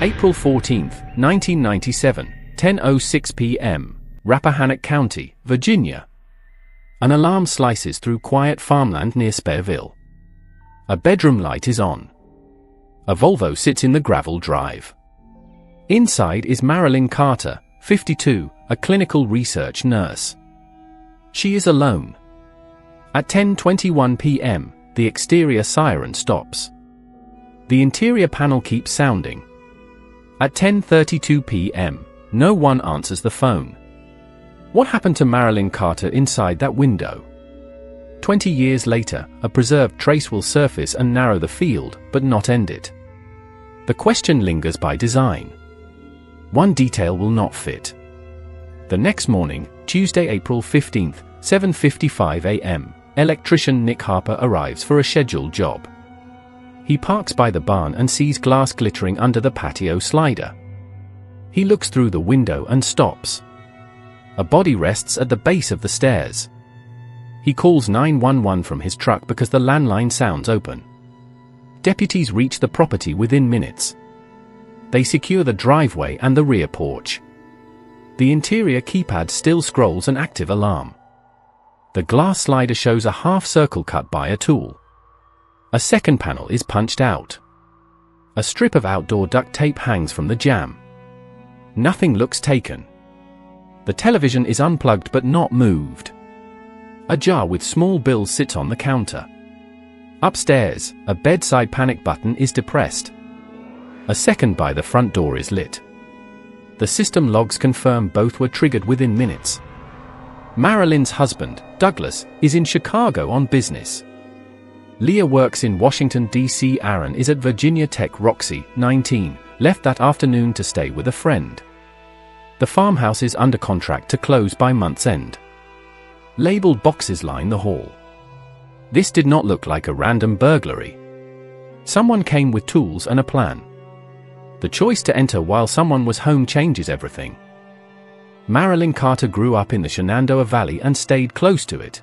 April 14, 1997, 10:06 p.m., Rappahannock County, Virginia. An alarm slices through quiet farmland near Sperryville. A bedroom light is on. A Volvo sits in the gravel drive. Inside is Marilyn Carter, 52, a clinical research nurse. She is alone. At 10:21 p.m., the exterior siren stops. The interior panel keeps sounding. At 10:32 p.m., no one answers the phone. What happened to Marilyn Carter inside that window? 20 years later, a preserved trace will surface and narrow the field, but not end it. The question lingers by design. One detail will not fit. The next morning, Tuesday, April 15, 7:55 a.m., electrician Nick Harper arrives for a scheduled job. He parks by the barn and sees glass glittering under the patio slider. He looks through the window and stops. A body rests at the base of the stairs. He calls 911 from his truck because the landline sounds open. Deputies reach the property within minutes. They secure the driveway and the rear porch. The interior keypad still scrolls an active alarm. The glass slider shows a half circle cut by a tool. A second panel is punched out. A strip of outdoor duct tape hangs from the jamb. Nothing looks taken. The television is unplugged but not moved. A jar with small bills sits on the counter. Upstairs, a bedside panic button is depressed. A second by the front door is lit. The system logs confirm both were triggered within minutes. Marilyn's husband, Douglas, is in Chicago on business. Leah works in Washington, D.C. Aaron is at Virginia Tech. Roxy, 19, left that afternoon to stay with a friend. The farmhouse is under contract to close by month's end. Labeled boxes line the hall. This did not look like a random burglary. Someone came with tools and a plan. The choice to enter while someone was home changes everything. Marilyn Carter grew up in the Shenandoah Valley and stayed close to it.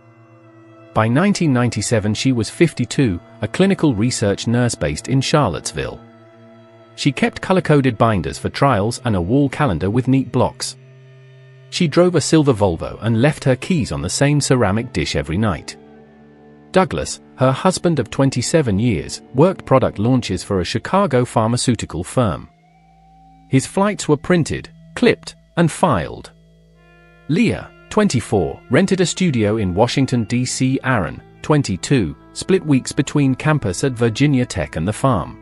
By 1997 she was 52, a clinical research nurse based in Charlottesville. She kept color-coded binders for trials and a wall calendar with neat blocks. She drove a silver Volvo and left her keys on the same ceramic dish every night. Douglas, her husband of 27 years, worked product launches for a Chicago pharmaceutical firm. His flights were printed, clipped, and filed. Leah, 24, rented a studio in Washington, D.C. Aaron, 22, split weeks between campus at Virginia Tech and the farm.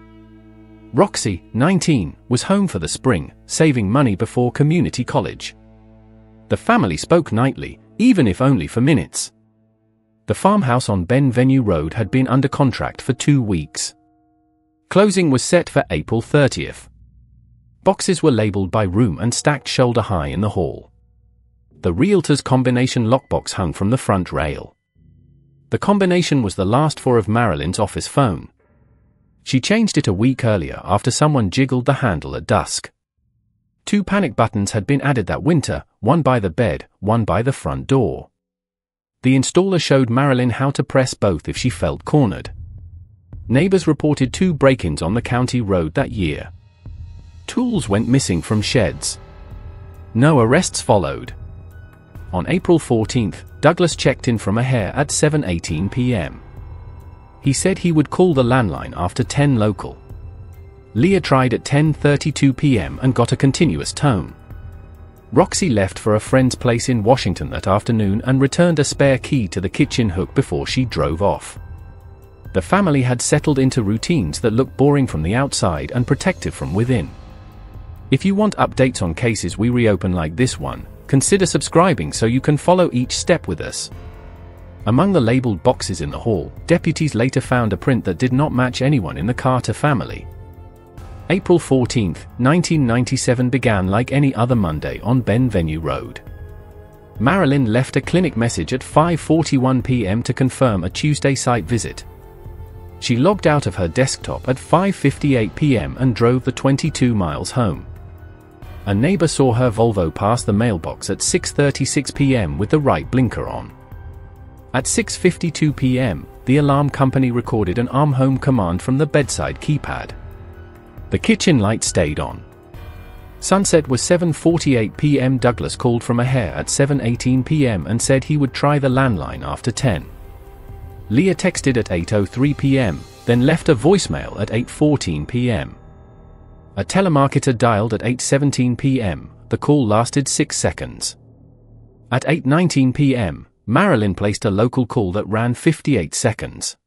Roxy, 19, was home for the spring, saving money before community college. The family spoke nightly, even if only for minutes. The farmhouse on Benvenue Road had been under contract for 2 weeks. Closing was set for April 30th. Boxes were labeled by room and stacked shoulder high in the hall. The realtor's combination lockbox hung from the front rail. The combination was the last four of Marilyn's office phone. She changed it a week earlier after someone jiggled the handle at dusk. 2 panic buttons had been added that winter, one by the bed, one by the front door. The installer showed Marilyn how to press both if she felt cornered. Neighbors reported 2 break-ins on the county road that year. Tools went missing from sheds. No arrests followed. On April 14th, Douglas checked in from a hair at 7:18 p.m. He said he would call the landline after 10 local. Leah tried at 10:32 p.m. and got a continuous tone. Roxy left for a friend's place in Washington that afternoon and returned a spare key to the kitchen hook before she drove off. The family had settled into routines that looked boring from the outside and protective from within. If you want updates on cases we reopen like this one, consider subscribing so you can follow each step with us. Among the labeled boxes in the hall, deputies later found a print that did not match anyone in the Carter family. April 14, 1997 began like any other Monday on Benvenue Road. Marilyn left a clinic message at 5:41 p.m. to confirm a Tuesday site visit. She logged out of her desktop at 5:58 p.m. and drove the 22 miles home. A neighbor saw her Volvo pass the mailbox at 6:36 p.m. with the right blinker on. At 6:52 p.m., the alarm company recorded an arm home command from the bedside keypad. The kitchen light stayed on. Sunset was 7:48 p.m. Douglas called from a hair at 7:18 p.m. and said he would try the landline after 10. Leah texted at 8:03 p.m., then left a voicemail at 8:14 p.m. A telemarketer dialed at 8:17 p.m. The call lasted 6 seconds. At 8:19 p.m., Marilyn placed a local call that ran 58 seconds.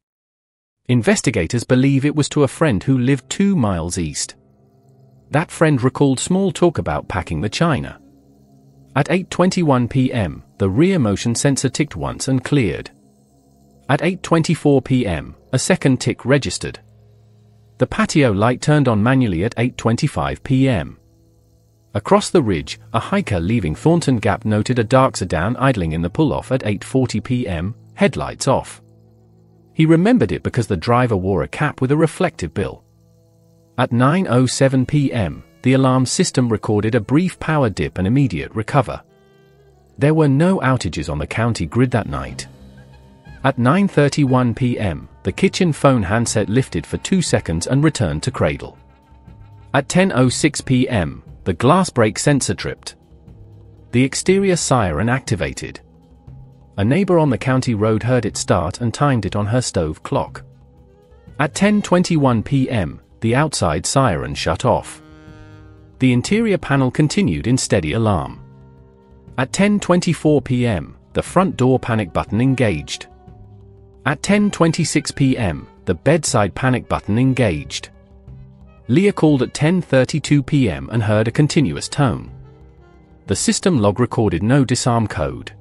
Investigators believe it was to a friend who lived 2 miles east. That friend recalled small talk about packing the china. At 8:21 p.m., the rear motion sensor ticked once and cleared. At 8:24 p.m., a second tick registered. The patio light turned on manually at 8:25 p.m. Across the ridge, a hiker leaving Thornton Gap noted a dark sedan idling in the pull-off at 8:40 p.m., headlights off. He remembered it because the driver wore a cap with a reflective bill. At 9:07 p.m., the alarm system recorded a brief power dip and immediate recover. There were no outages on the county grid that night. At 9:31 p.m., the kitchen phone handset lifted for 2 seconds and returned to cradle. At 10:06 p.m., the glass break sensor tripped. The exterior siren activated. A neighbor on the county road heard it start and timed it on her stove clock. At 10:21 p.m., the outside siren shut off. The interior panel continued in steady alarm. At 10:24 p.m., the front door panic button engaged. At 10:26 p.m., the bedside panic button engaged. Leah called at 10:32 p.m. and heard a continuous tone. The system log recorded no disarm code.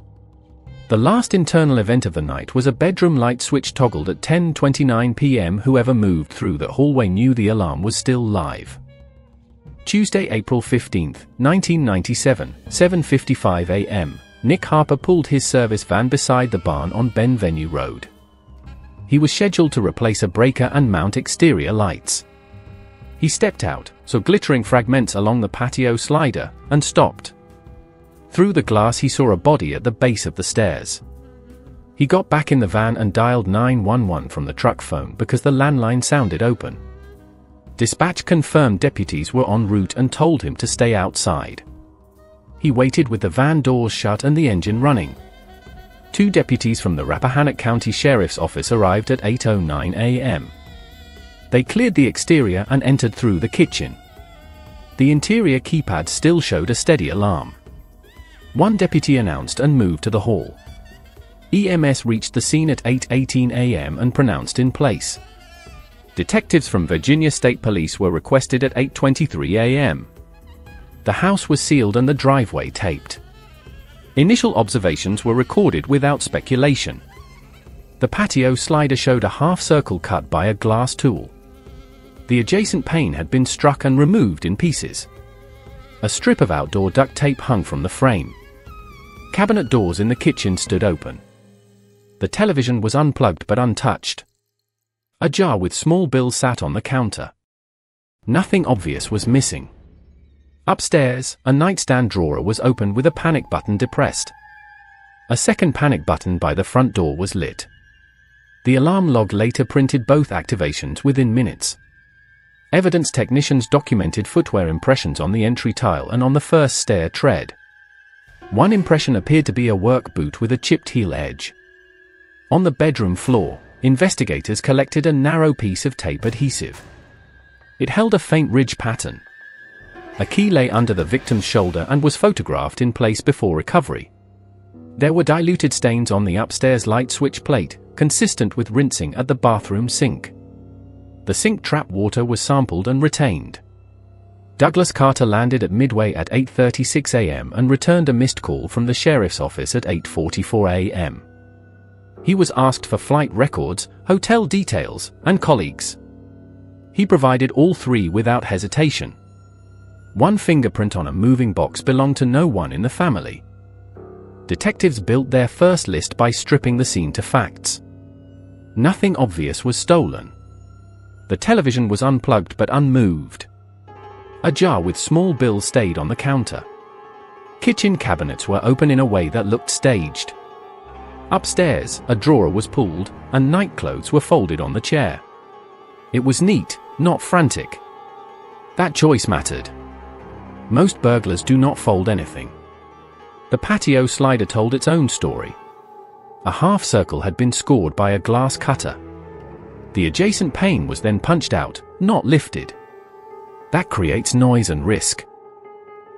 The last internal event of the night was a bedroom light switch toggled at 10:29 p.m. Whoever moved through the hallway knew the alarm was still live. Tuesday, April 15, 1997, 7:55 a.m., Nick Harper pulled his service van beside the barn on Benvenue Road. He was scheduled to replace a breaker and mount exterior lights. He stepped out, saw glittering fragments along the patio slider, and stopped. Through the glass he saw a body at the base of the stairs. He got back in the van and dialed 911 from the truck phone because the landline sounded open. Dispatch confirmed deputies were en route and told him to stay outside. He waited with the van doors shut and the engine running. 2 deputies from the Rappahannock County Sheriff's Office arrived at 8:09 a.m. They cleared the exterior and entered through the kitchen. The interior keypad still showed a steady alarm. One deputy announced and moved to the hall. EMS reached the scene at 8:18 a.m. and pronounced in place. Detectives from Virginia State Police were requested at 8:23 a.m. The house was sealed and the driveway taped. Initial observations were recorded without speculation. The patio slider showed a half-circle cut by a glass tool. The adjacent pane had been struck and removed in pieces. A strip of outdoor duct tape hung from the frame. Cabinet doors in the kitchen stood open. The television was unplugged but untouched. A jar with small bills sat on the counter. Nothing obvious was missing. Upstairs, a nightstand drawer was open with a panic button depressed. A second panic button by the front door was lit. The alarm log later printed both activations within minutes. Evidence technicians documented footwear impressions on the entry tile and on the first stair tread. One impression appeared to be a work boot with a chipped heel edge. On the bedroom floor, investigators collected a narrow piece of tape adhesive. It held a faint ridge pattern. A key lay under the victim's shoulder and was photographed in place before recovery. There were diluted stains on the upstairs light switch plate, consistent with rinsing at the bathroom sink. The sink trap water was sampled and retained. Douglas Carter landed at Midway at 8:36 a.m. and returned a missed call from the sheriff's office at 8:44 a.m. He was asked for flight records, hotel details, and colleagues. He provided all 3 without hesitation. One fingerprint on a moving box belonged to no one in the family. Detectives built their first list by stripping the scene to facts. Nothing obvious was stolen. The television was unplugged but unmoved. A jar with small bills stayed on the counter. Kitchen cabinets were open in a way that looked staged. Upstairs, a drawer was pulled, and nightclothes were folded on the chair. It was neat, not frantic. That choice mattered. Most burglars do not fold anything. The patio slider told its own story. A half circle had been scored by a glass cutter. The adjacent pane was then punched out, not lifted. That creates noise and risk.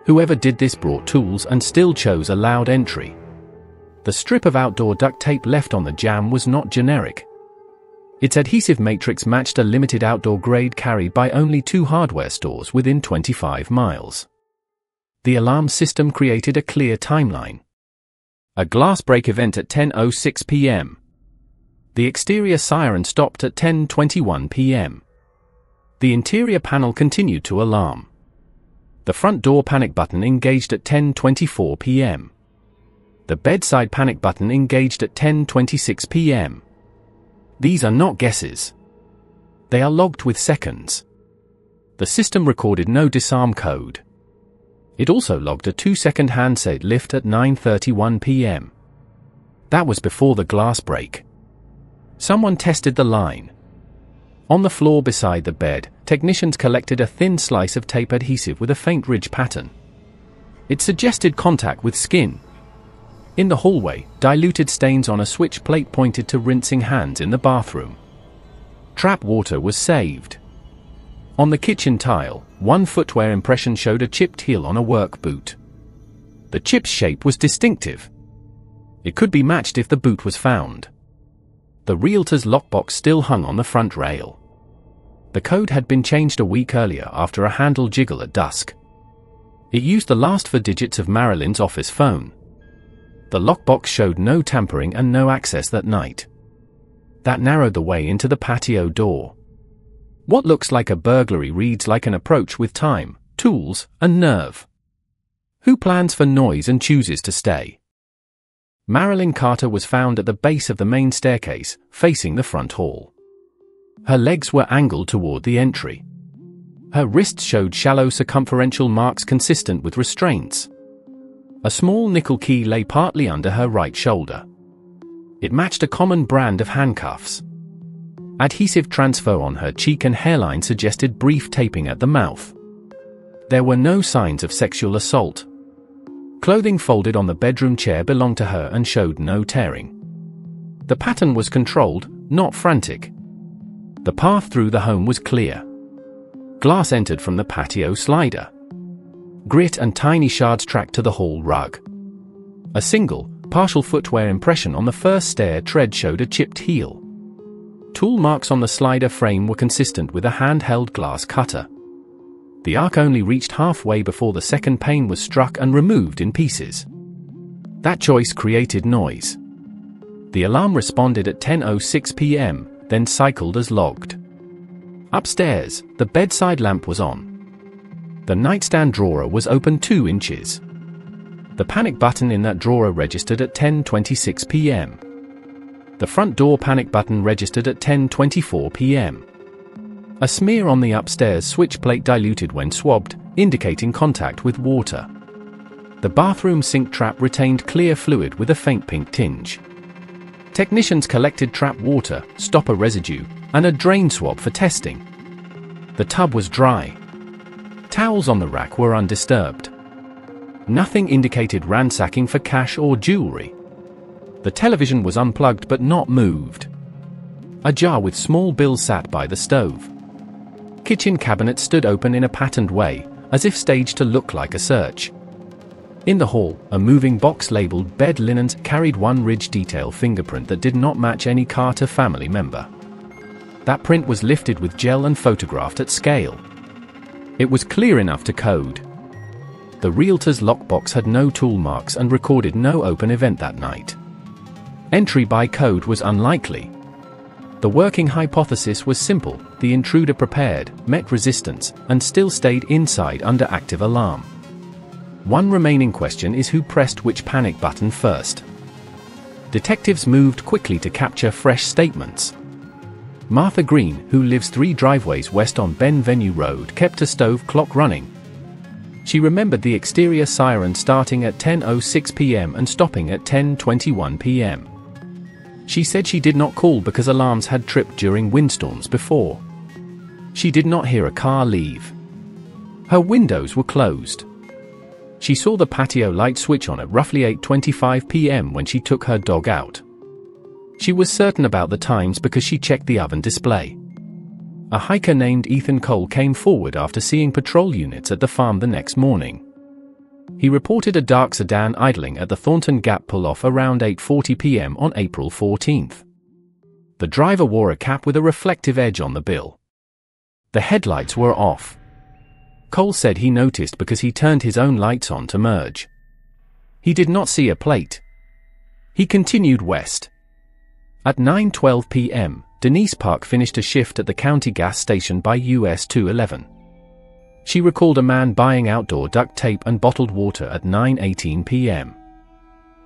Whoever did this brought tools and still chose a loud entry. The strip of outdoor duct tape left on the jamb was not generic. Its adhesive matrix matched a limited outdoor grade carried by only 2 hardware stores within 25 miles. The alarm system created a clear timeline. A glass break event at 10:06 p.m. The exterior siren stopped at 10:21 p.m. The interior panel continued to alarm. The front door panic button engaged at 10:24 p.m. The bedside panic button engaged at 10:26 p.m. These are not guesses. They are logged with seconds. The system recorded no disarm code. It also logged a 2-second handset lift at 9:31 p.m. That was before the glass break. Someone tested the line. On the floor beside the bed, technicians collected a thin slice of tape adhesive with a faint ridge pattern. It suggested contact with skin. In the hallway, diluted stains on a switch plate pointed to rinsing hands in the bathroom. Trap water was saved. On the kitchen tile, one footwear impression showed a chipped heel on a work boot. The chip's shape was distinctive. It could be matched if the boot was found. The realtor's lockbox still hung on the front rail. The code had been changed a week earlier after a handle jiggle at dusk. It used the last 4 digits of Marilyn's office phone. The lockbox showed no tampering and no access that night. That narrowed the way into the patio door. What looks like a burglary reads like an approach with time, tools, and nerve. Who plans for noise and chooses to stay? Marilyn Carter was found at the base of the main staircase, facing the front hall. Her legs were angled toward the entry. Her wrists showed shallow circumferential marks consistent with restraints. A small nickel key lay partly under her right shoulder. It matched a common brand of handcuffs. Adhesive transfer on her cheek and hairline suggested brief taping at the mouth. There were no signs of sexual assault. Clothing folded on the bedroom chair belonged to her and showed no tearing. The pattern was controlled, not frantic. The path through the home was clear. Glass entered from the patio slider. Grit and tiny shards tracked to the hall rug. A single, partial footwear impression on the first stair tread showed a chipped heel. Tool marks on the slider frame were consistent with a handheld glass cutter. The arc only reached halfway before the second pane was struck and removed in pieces. That choice created noise. The alarm responded at 10:06 p.m., then cycled as logged. Upstairs, the bedside lamp was on. The nightstand drawer was open 2 inches. The panic button in that drawer registered at 10:26 p.m. The front door panic button registered at 10:24 p.m. A smear on the upstairs switch plate diluted when swabbed, indicating contact with water. The bathroom sink trap retained clear fluid with a faint pink tinge. Technicians collected trap water, stopper residue, and a drain swab for testing. The tub was dry. Towels on the rack were undisturbed. Nothing indicated ransacking for cash or jewelry. The television was unplugged but not moved. A jar with small bills sat by the stove. Kitchen cabinets stood open in a patterned way, as if staged to look like a search. In the hall, a moving box labeled bed linens carried one ridge detail fingerprint that did not match any Carter family member. That print was lifted with gel and photographed at scale. It was clear enough to code. The realtor's lockbox had no tool marks and recorded no open event that night. Entry by code was unlikely. The working hypothesis was simple: the intruder prepared, met resistance, and still stayed inside under active alarm. One remaining question is who pressed which panic button first. Detectives moved quickly to capture fresh statements. Martha Green, who lives 3 driveways west on Benvenue Road, kept a stove clock running. She remembered the exterior siren starting at 10:06 p.m. and stopping at 10:21 p.m. She said she did not call because alarms had tripped during windstorms before. She did not hear a car leave. Her windows were closed. She saw the patio light switch on at roughly 8:25 p.m. when she took her dog out. She was certain about the times because she checked the oven display. A hiker named Ethan Cole came forward after seeing patrol units at the farm the next morning. He reported a dark sedan idling at the Thornton Gap pull-off around 8:40 p.m. on April 14th. The driver wore a cap with a reflective edge on the bill. The headlights were off. Cole said he noticed because he turned his own lights on to merge. He did not see a plate. He continued west. At 9:12 p.m., Denise Park finished a shift at the county gas station by US 211. She recalled a man buying outdoor duct tape and bottled water at 9:18 p.m.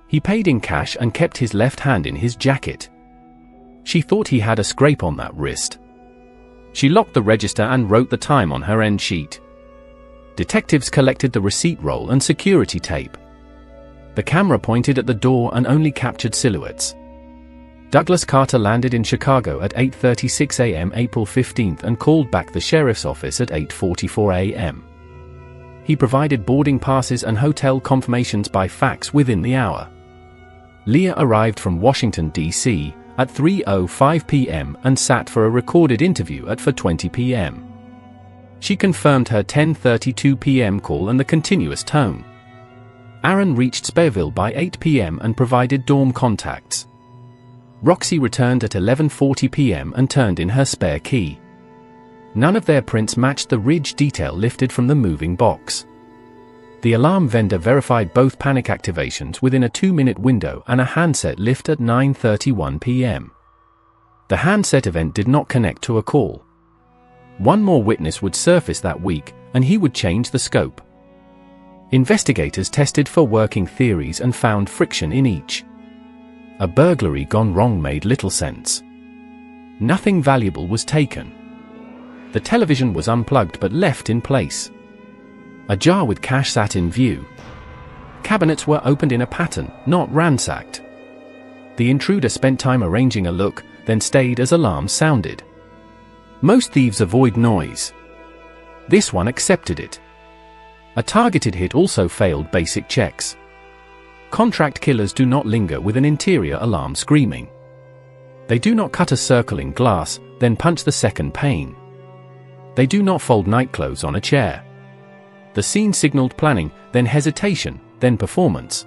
He paid in cash and kept his left hand in his jacket. She thought he had a scrape on that wrist. She locked the register and wrote the time on her end sheet. Detectives collected the receipt roll and security tape. The camera pointed at the door and only captured silhouettes. Douglas Carter landed in Chicago at 8:36 a.m. April 15th and called back the sheriff's office at 8:44 a.m. He provided boarding passes and hotel confirmations by fax within the hour. Leah arrived from Washington, D.C. at 3:05 p.m. and sat for a recorded interview at 4:20 p.m. She confirmed her 10:32 p.m. call and the continuous tone. Aaron reached Sperryville by 8 p.m. and provided dorm contacts. Roxy returned at 11:40 p.m. and turned in her spare key. None of their prints matched the ridge detail lifted from the moving box. The alarm vendor verified both panic activations within a 2-minute window and a handset lift at 9:31 p.m. The handset event did not connect to a call. One more witness would surface that week, and he would change the scope. Investigators tested for working theories and found friction in each. A burglary gone wrong made little sense. Nothing valuable was taken. The television was unplugged but left in place. A jar with cash sat in view. Cabinets were opened in a pattern, not ransacked. The intruder spent time arranging a look, then stayed as alarms sounded. Most thieves avoid noise. This one accepted it. A targeted hit also failed basic checks. Contract killers do not linger with an interior alarm screaming. They do not cut a circle in glass, then punch the second pane. They do not fold nightclothes on a chair. The scene signaled planning, then hesitation, then performance.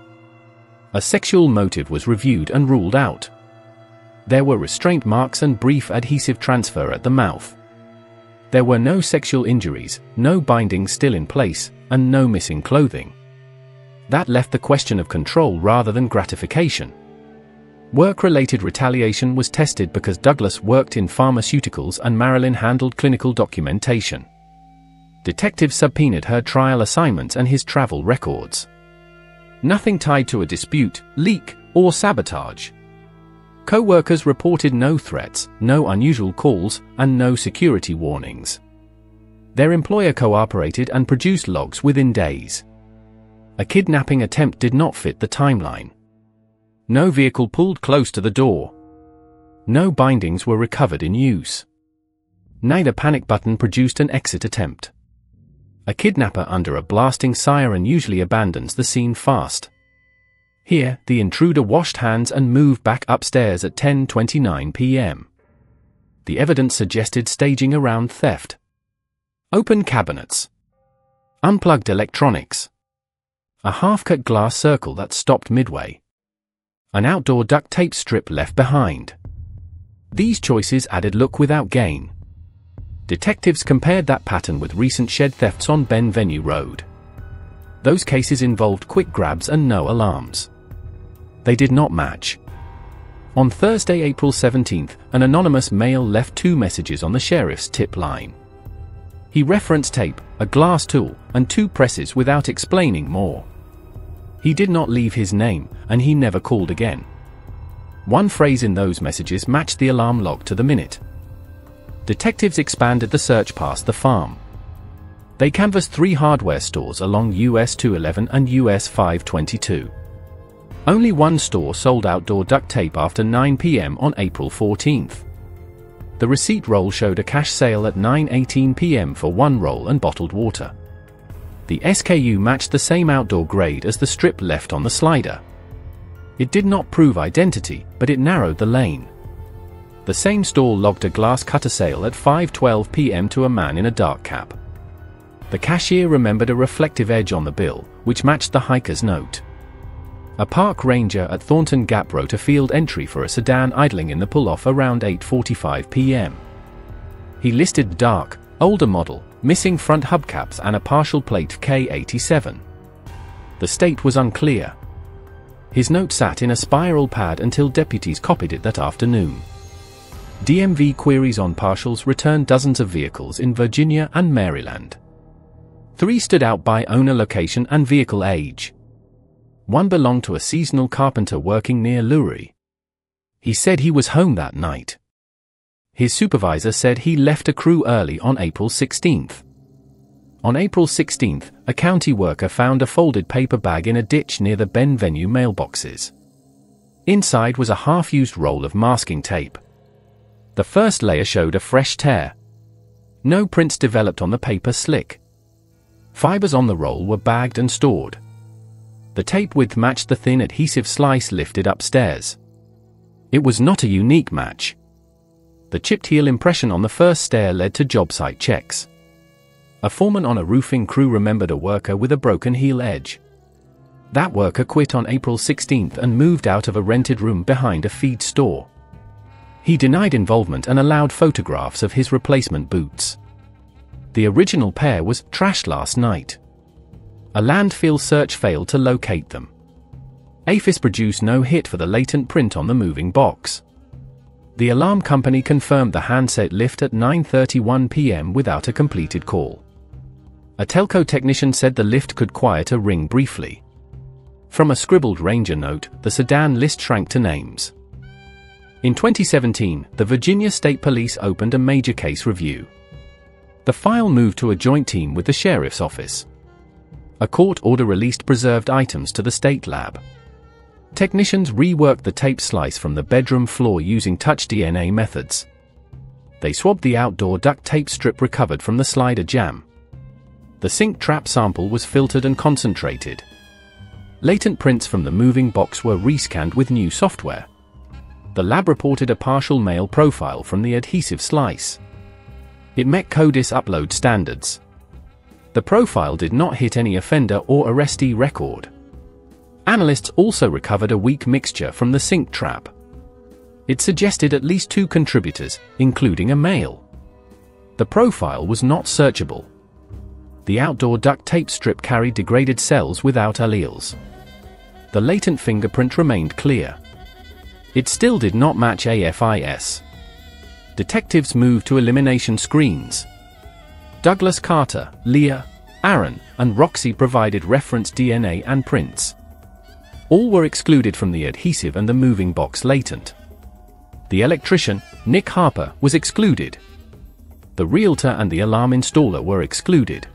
A sexual motive was reviewed and ruled out. There were restraint marks and brief adhesive transfer at the mouth. There were no sexual injuries, no bindings still in place, and no missing clothing. That left the question of control rather than gratification. Work-related retaliation was tested because Douglas worked in pharmaceuticals and Marilyn handled clinical documentation. Detectives subpoenaed her trial assignments and his travel records. Nothing tied to a dispute, leak, or sabotage. Co-workers reported no threats, no unusual calls, and no security warnings. Their employer cooperated and produced logs within days. A kidnapping attempt did not fit the timeline. No vehicle pulled close to the door. No bindings were recovered in use. Neither panic button produced an exit attempt. A kidnapper under a blasting siren usually abandons the scene fast. Here, the intruder washed hands and moved back upstairs at 10:29 p.m. The evidence suggested staging around theft. Open cabinets. Unplugged electronics. A half-cut glass circle that stopped midway. An outdoor duct tape strip left behind. These choices added look without gain. Detectives compared that pattern with recent shed thefts on Benvenue Road. Those cases involved quick grabs and no alarms. They did not match. On Thursday, April 17th, an anonymous male left 2 messages on the sheriff's tip line. He referenced tape, a glass tool, and 2 presses without explaining more. He did not leave his name, and he never called again. One phrase in those messages matched the alarm log to the minute. Detectives expanded the search past the farm. They canvassed 3 hardware stores along US 211 and US 522. Only one store sold outdoor duct tape after 9 p.m. on April 14th. The receipt roll showed a cash sale at 9:18 p.m. for 1 roll and bottled water. The SKU matched the same outdoor grade as the strip left on the slider. It did not prove identity, but it narrowed the lane. The same store logged a glass cutter sale at 5:12 p.m. to a man in a dark cap. The cashier remembered a reflective edge on the bill, which matched the hiker's note. A park ranger at Thornton Gap wrote a field entry for a sedan idling in the pull-off around 8:45 p.m. He listed dark, older model, missing front hubcaps and a partial plate K87. The state was unclear. His note sat in a spiral pad until deputies copied it that afternoon. DMV queries on partials returned dozens of vehicles in Virginia and Maryland. 3 stood out by owner location and vehicle age. 1 belonged to a seasonal carpenter working near Lurie. He said he was home that night. His supervisor said he left a crew early on April 16th. On April 16th, a county worker found a folded paper bag in a ditch near the Ben Venue mailboxes. Inside was a half-used roll of masking tape. The first layer showed a fresh tear. No prints developed on the paper slick. Fibers on the roll were bagged and stored. The tape width matched the thin adhesive slice lifted upstairs. It was not a unique match. The chipped heel impression on the first stair led to job site checks. A foreman on a roofing crew remembered a worker with a broken heel edge. That worker quit on April 16th and moved out of a rented room behind a feed store. He denied involvement and allowed photographs of his replacement boots. The original pair was trashed last night. A landfill search failed to locate them. APHIS produced no hit for the latent print on the moving box. The alarm company confirmed the handset lift at 9:31 p.m. without a completed call. A telco technician said the lift could quiet a ring briefly. From a scribbled ranger note, the sedan list shrank to names. In 2017, the Virginia State Police opened a major case review. The file moved to a joint team with the sheriff's office. A court order released preserved items to the state lab. Technicians reworked the tape slice from the bedroom floor using touch DNA methods. They swabbed the outdoor duct tape strip recovered from the slider jam. The sink trap sample was filtered and concentrated. Latent prints from the moving box were rescanned with new software. The lab reported a partial male profile from the adhesive slice. It met CODIS upload standards. The profile did not hit any offender or arrestee record. Analysts also recovered a weak mixture from the sink trap. It suggested at least 2 contributors, including a male. The profile was not searchable. The outdoor duct tape strip carried degraded cells without alleles. The latent fingerprint remained clear. It still did not match AFIS. Detectives moved to elimination screens. Douglas Carter, Leah, Aaron, and Roxy provided reference DNA and prints. All were excluded from the adhesive and the moving box latent. The electrician, Nick Harper, was excluded. The realtor and the alarm installer were excluded.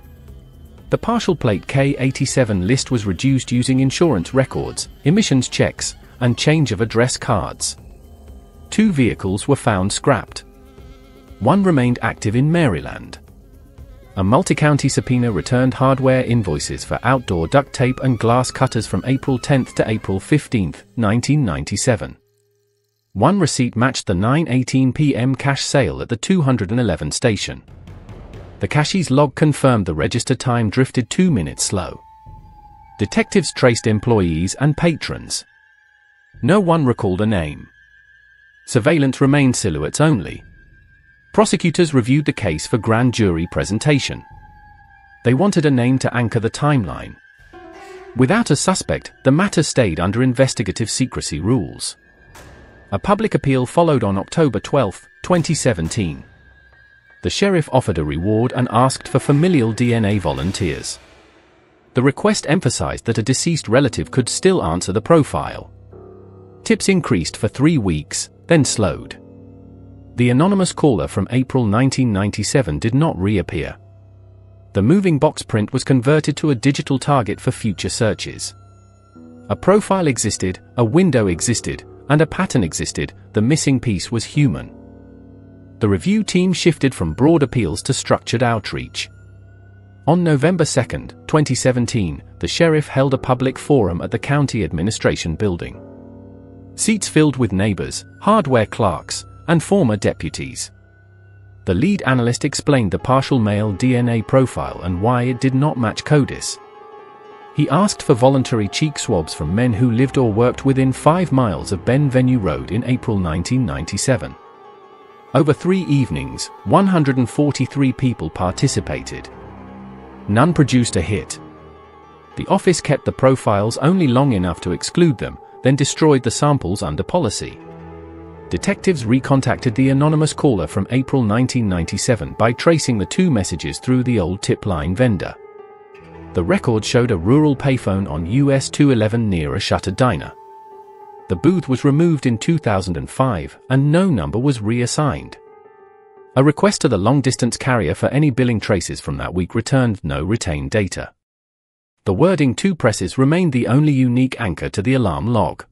The partial plate K87 list was reduced using insurance records, emissions checks, and change of address cards. 2 vehicles were found scrapped. 1 remained active in Maryland. A multi-county subpoena returned hardware invoices for outdoor duct tape and glass cutters from April 10 to April 15, 1997. 1 receipt matched the 9:18 p.m. cash sale at the 211 station. The cashier's log confirmed the register time drifted 2 minutes slow. Detectives traced employees and patrons. No one recalled a name. Surveillance remained silhouettes only. Prosecutors reviewed the case for grand jury presentation. They wanted a name to anchor the timeline. Without a suspect, the matter stayed under investigative secrecy rules. A public appeal followed on October 12, 2017. The sheriff offered a reward and asked for familial DNA volunteers. The request emphasized that a deceased relative could still answer the profile. Tips increased for 3 weeks, then slowed. The anonymous caller from April 1997 did not reappear. The moving box print was converted to a digital target for future searches. A profile existed, a window existed, and a pattern existed. The missing piece was human. The review team shifted from broad appeals to structured outreach. On November 2, 2017, the sheriff held a public forum at the county administration building. Seats filled with neighbors, hardware clerks, and former deputies. The lead analyst explained the partial male DNA profile and why it did not match CODIS. He asked for voluntary cheek swabs from men who lived or worked within 5 miles of Benvenue Road in April 1997. Over 3 evenings, 143 people participated. None produced a hit. The office kept the profiles only long enough to exclude them, then destroyed the samples under policy. Detectives recontacted the anonymous caller from April 1997 by tracing the 2 messages through the old tip line vendor. The record showed a rural payphone on US 211 near a shuttered diner. The booth was removed in 2005, and no number was reassigned. A request to the long-distance carrier for any billing traces from that week returned no retained data. The wording 2 presses remained the only unique anchor to the alarm log.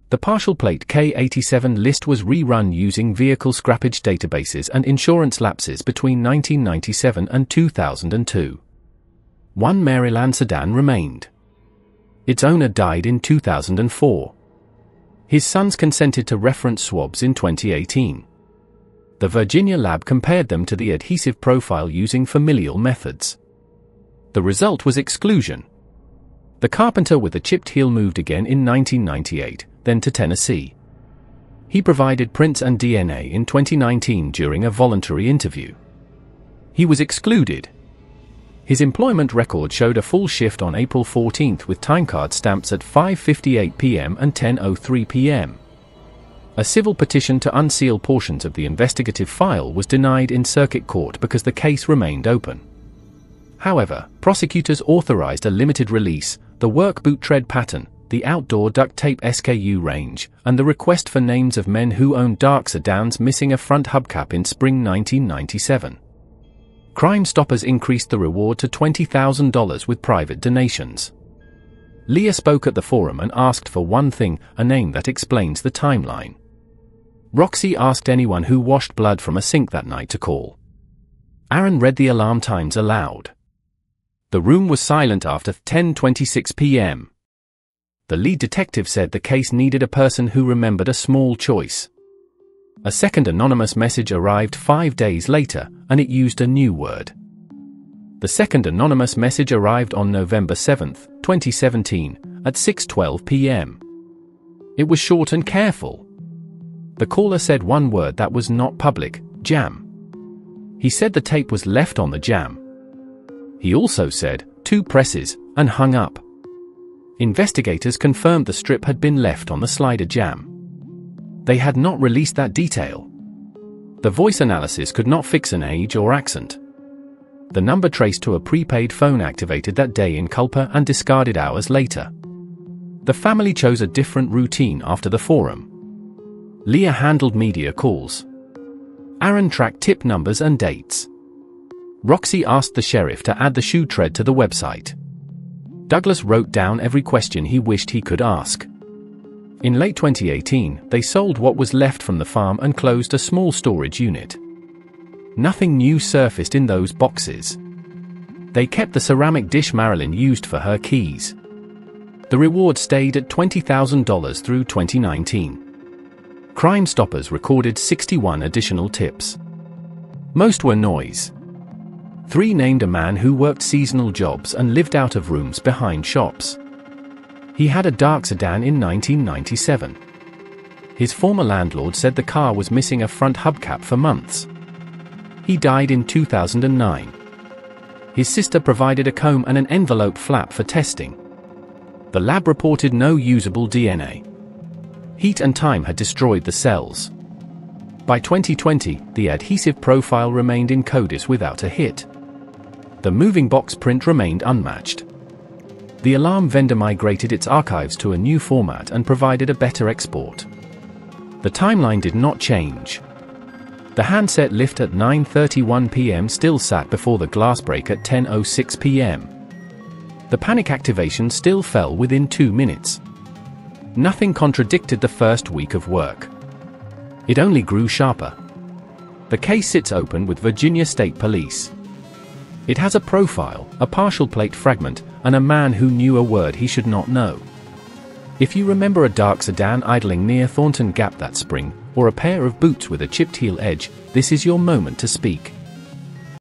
The partial plate K87 list was rerun using vehicle scrappage databases and insurance lapses between 1997 and 2002. 1 Maryland sedan remained. Its owner died in 2004. His sons consented to reference swabs in 2018. The Virginia lab compared them to the adhesive profile using familial methods. The result was exclusion. The carpenter with the chipped heel moved again in 1998, then to Tennessee. He provided prints and DNA in 2019 during a voluntary interview. He was excluded. His employment record showed a full shift on April 14 with timecard stamps at 5:58 p.m. and 10:03 p.m. A civil petition to unseal portions of the investigative file was denied in circuit court because the case remained open. However, prosecutors authorized a limited release, the work boot tread pattern, the outdoor duct tape SKU range, and the request for names of men who owned dark sedans missing a front hubcap in spring 1997. Crime Stoppers increased the reward to $20,000 with private donations. Leah spoke at the forum and asked for one thing, a name that explains the timeline. Roxy asked anyone who washed blood from a sink that night to call. Aaron read the alarm times aloud. The room was silent after 10:26 p.m. The lead detective said the case needed a person who remembered a small choice. A second anonymous message arrived 5 days later, and it used a new word. The second anonymous message arrived on November 7, 2017, at 6:12 p.m. It was short and careful. The caller said one word that was not public: jam. He said the tape was left on the jam. He also said 2 presses, and hung up. Investigators confirmed the strip had been left on the slider jam. They had not released that detail. The voice analysis could not fix an age or accent. The number traced to a prepaid phone activated that day in Culper and discarded hours later. The family chose a different routine after the forum. Leah handled media calls. Aaron tracked tip numbers and dates. Roxy asked the sheriff to add the shoe tread to the website. Douglas wrote down every question he wished he could ask. In late 2018, they sold what was left from the farm and closed a small storage unit. Nothing new surfaced in those boxes. They kept the ceramic dish Marilyn used for her keys. The reward stayed at $20,000 through 2019. Crime Stoppers recorded 61 additional tips. Most were noise. 3 named a man who worked seasonal jobs and lived out of rooms behind shops. He had a dark sedan in 1997. His former landlord said the car was missing a front hubcap for months. He died in 2009. His sister provided a comb and an envelope flap for testing. The lab reported no usable DNA. Heat and time had destroyed the cells. By 2020, the adhesive profile remained in CODIS without a hit. The moving box print remained unmatched. The alarm vendor migrated its archives to a new format and provided a better export. The timeline did not change. The handset lift at 9:31 p.m. still sat before the glass break at 10:06 p.m. The panic activation still fell within 2 minutes. Nothing contradicted the first week of work. It only grew sharper. The case sits open with Virginia State Police. It has a profile, a partial plate fragment, and a man who knew a word he should not know. If you remember a dark sedan idling near Thornton Gap that spring, or a pair of boots with a chipped heel edge, this is your moment to speak.